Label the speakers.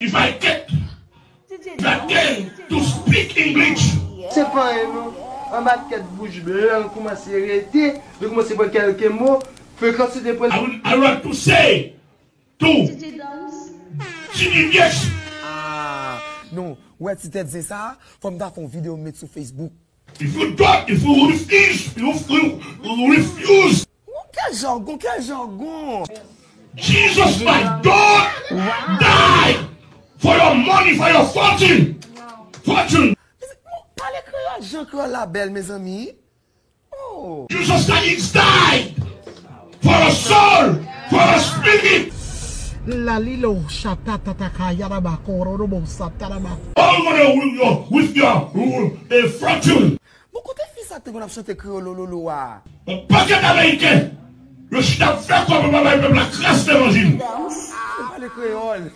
Speaker 1: If I get that game to speak English.
Speaker 2: C'est pas nous. On va quatre bouche bée, on commence à arrêter, on commence à voir quelques mots. Fréquencer des points.
Speaker 1: I want to say to yes.
Speaker 3: Ah, non, ouais, si tu dis ça, faut me faire une vidéo mettre sur Facebook.
Speaker 1: If you refuse, you refuse.
Speaker 3: Quel jargon.
Speaker 1: Jesus, my God, died for your money, for your fortune.
Speaker 3: Parlez créole, Jean-Claude la belle, mes amis. Oh.
Speaker 1: Jesus Christ died for a soul, for a spirit.
Speaker 4: La lilo shatataka yaraba kororobo sataraba.
Speaker 1: All with your fortune.
Speaker 3: Beaucoup de filles ça te qu'on a chanté créole lolo wa.
Speaker 1: Un paquet d'Américains. Le chien fait comme la classe d'évangile.
Speaker 3: Parlez créole.